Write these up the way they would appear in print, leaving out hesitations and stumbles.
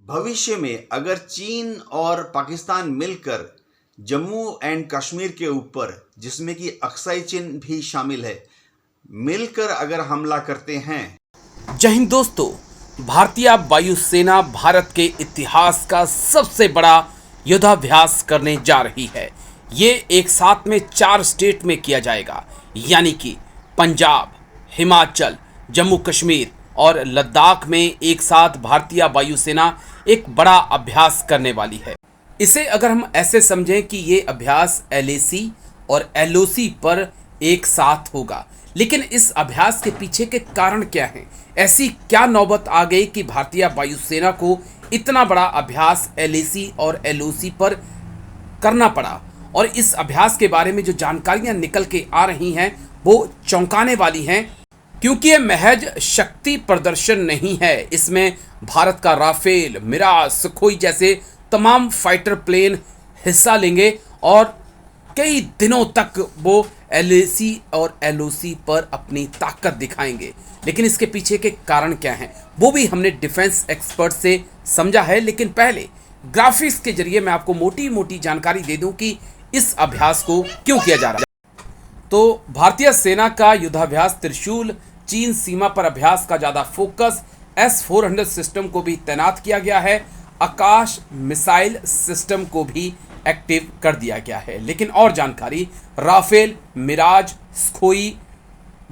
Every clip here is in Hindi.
भविष्य में अगर चीन और पाकिस्तान मिलकर जम्मू एंड कश्मीर के ऊपर, जिसमें कि अक्साई चीन भी शामिल है, मिलकर अगर हमला करते हैं। जय हिंद दोस्तों। भारतीय वायुसेना भारत के इतिहास का सबसे बड़ा युद्धाभ्यास करने जा रही है। ये एक साथ में 4 स्टेट में किया जाएगा, यानी कि पंजाब, हिमाचल, जम्मू कश्मीर और लद्दाख में एक साथ भारतीय वायुसेना एक बड़ा अभ्यास करने वाली है। इसे अगर हम ऐसे समझें कि ये अभ्यास LAC और LOC पर एक साथ होगा, लेकिन इस अभ्यास के पीछे के कारण क्या हैं? ऐसी क्या नौबत आ गई कि भारतीय वायुसेना को इतना बड़ा अभ्यास LAC और LOC पर करना पड़ा? और इस अभ्यास के बारे में जो जानकारियां निकल के आ रही हैं वो चौंकाने वाली हैं, क्योंकि ये महज शक्ति प्रदर्शन नहीं है। इसमें भारत का राफेल, मिराज, सुखोई जैसे तमाम फाइटर प्लेन हिस्सा लेंगे और कई दिनों तक वो LAC और LOC पर अपनी ताकत दिखाएंगे। लेकिन इसके पीछे के कारण क्या हैं वो भी हमने डिफेंस एक्सपर्ट से समझा है। लेकिन पहले ग्राफिक्स के जरिए मैं आपको मोटी मोटी जानकारी दे दूं कि इस अभ्यास को क्यों किया जा रहा है। तो भारतीय सेना का युद्धाभ्यास त्रिशूल, चीन सीमा पर अभ्यास का ज़्यादा फोकस, S-400 सिस्टम को भी तैनात किया गया है, आकाश मिसाइल सिस्टम को भी एक्टिव कर दिया गया है। लेकिन और जानकारी, राफेल, मिराज, सुखोई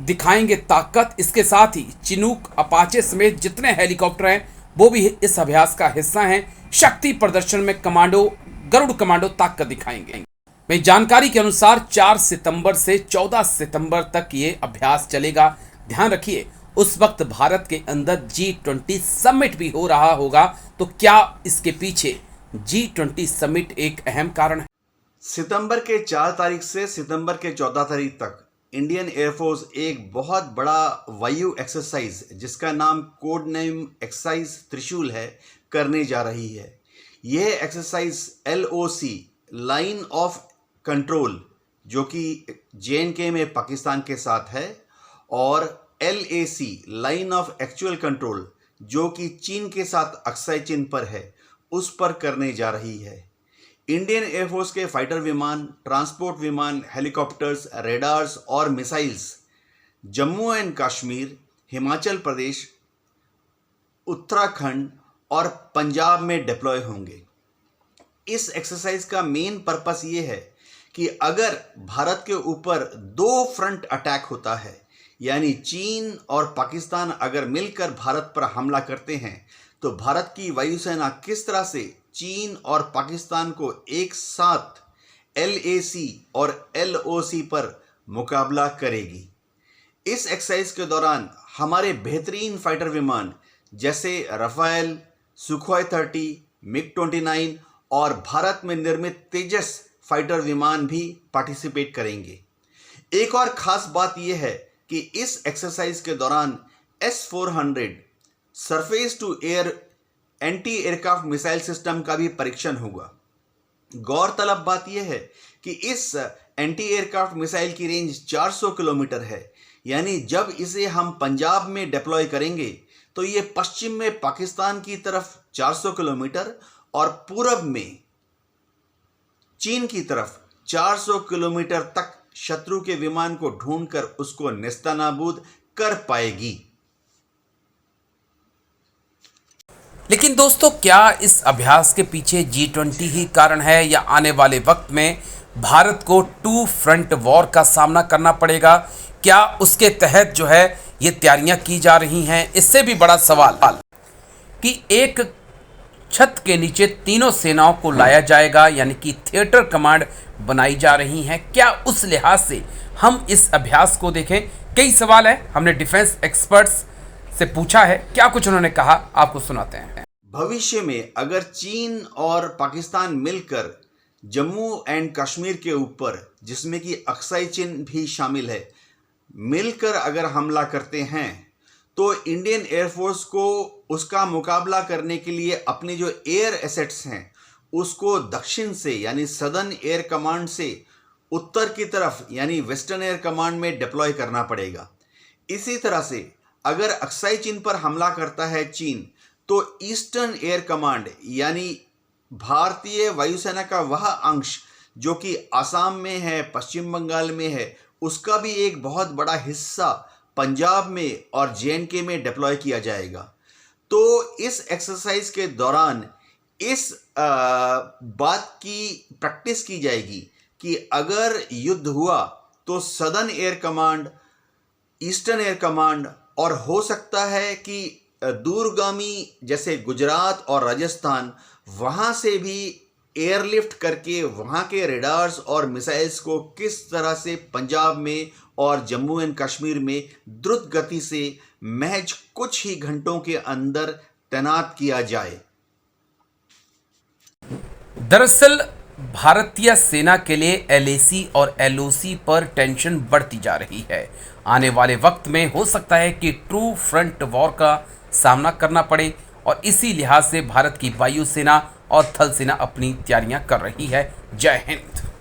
दिखाएंगे ताकत। इसके साथ ही चिनूक, अपाचे समेत जितने हेलीकॉप्टर हैं वो भी इस अभ्यास का हिस्सा हैं। शक्ति प्रदर्शन में कमांडो, गरुड़ कमांडो ताकत दिखाएंगे। मेरी जानकारी के अनुसार 4 सितंबर से 14 सितंबर तक ये अभ्यास चलेगा। ध्यान रखिए, उस वक्त भारत के अंदर G20 समिट भी हो रहा होगा। तो क्या इसके पीछे G20 समिट एक अहम कारण है? सितंबर के 4 तारीख से सितंबर के 14 तारीख तक इंडियन एयरफोर्स एक बहुत बड़ा वायु एक्सरसाइज, जिसका नाम कोड नेम एक्सरसाइज त्रिशूल है, करने जा रही है। यह exercise LOC, line of control, जो कि JNK में पाकिस्तान के साथ है, और LAC, line of actual control, जो कि चीन के साथ अक्साई चीन पर है, उस पर करने जा रही है। इंडियन एयरफोर्स के फाइटर विमान, ट्रांसपोर्ट विमान, हेलीकॉप्टर्स, रेडार्स और मिसाइल्स जम्मू एंड कश्मीर, हिमाचल प्रदेश, उत्तराखंड और पंजाब में डिप्लॉय होंगे। इस एक्सरसाइज का मेन पर्पस ये है कि अगर भारत के ऊपर 2 फ्रंट अटैक होता है, यानी चीन और पाकिस्तान अगर मिलकर भारत पर हमला करते हैं, तो भारत की वायुसेना किस तरह से चीन और पाकिस्तान को एक साथ LAC और LOC पर मुकाबला करेगी। इस एक्सरसाइज के दौरान हमारे बेहतरीन फाइटर विमान जैसे राफेल, सुखोई 30, MiG-29 और भारत में निर्मित तेजस फाइटर विमान भी पार्टिसिपेट करेंगे। एक और ख़ास बात यह है कि इस एक्सरसाइज के दौरान S-400 surface to air anti aircraft missile system का भी परीक्षण होगा। गौरतलब बात यह है कि इस एंटी एयरक्राफ्ट मिसाइल की रेंज 400 किलोमीटर है, यानी जब इसे हम पंजाब में डिप्लॉय करेंगे तो ये पश्चिम में पाकिस्तान की तरफ 400 किलोमीटर और पूरब में चीन की तरफ 400 किलोमीटर तक शत्रु के विमान को ढूंढकर उसको नेस्तनाबूद कर पाएगी। लेकिन दोस्तों, क्या इस अभ्यास के पीछे G20 ही कारण है, या आने वाले वक्त में भारत को 2 फ्रंट वॉर का सामना करना पड़ेगा? क्या उसके तहत जो है ये तैयारियां की जा रही हैं? इससे भी बड़ा सवाल कि एक छत के नीचे तीनों सेनाओं को लाया जाएगा, यानी कि थिएटर कमांड बनाई जा रही हैं। क्या उस लिहाज से हम इस अभ्यास को देखें? कई सवाल है, हमने डिफेंस एक्सपर्ट्स से पूछा है, क्या कुछ उन्होंने कहा आपको सुनाते हैं। भविष्य में अगर चीन और पाकिस्तान मिलकर जम्मू एंड कश्मीर के ऊपर, जिसमें कि अक्साई चीन भी शामिल है, मिलकर अगर हमला करते हैं, तो इंडियन एयरफोर्स को उसका मुकाबला करने के लिए अपने जो एयर एसेट्स हैं उसको दक्षिण से, यानी सदर्न एयर कमांड से उत्तर की तरफ, यानी वेस्टर्न एयर कमांड में डिप्लॉय करना पड़ेगा। इसी तरह से अगर अक्साई चीन पर हमला करता है चीन, तो ईस्टर्न एयर कमांड यानी भारतीय वायुसेना का वह अंश जो कि असम में है, पश्चिम बंगाल में है, उसका भी एक बहुत बड़ा हिस्सा पंजाब में और जे.एंड.के में डिप्लॉय किया जाएगा। तो इस एक्सरसाइज के दौरान इस बात की प्रैक्टिस की जाएगी कि अगर युद्ध हुआ तो southern air command, eastern air command और हो सकता है कि दूरगामी जैसे गुजरात और राजस्थान, वहाँ से भी एयरलिफ्ट करके वहाँ के रेडार्स और मिसाइल्स को किस तरह से पंजाब में और जम्मू एंड कश्मीर में द्रुत गति से महज कुछ ही घंटों के अंदर तैनात किया जाए। दरअसल भारतीय सेना के लिए एलएसी और एलओसी पर टेंशन बढ़ती जा रही है। आने वाले वक्त में हो सकता है कि ट्रू फ्रंट वॉर का सामना करना पड़े और इसी लिहाज से भारत की वायुसेना और थल सेना अपनी तैयारियां कर रही है। जय हिंद।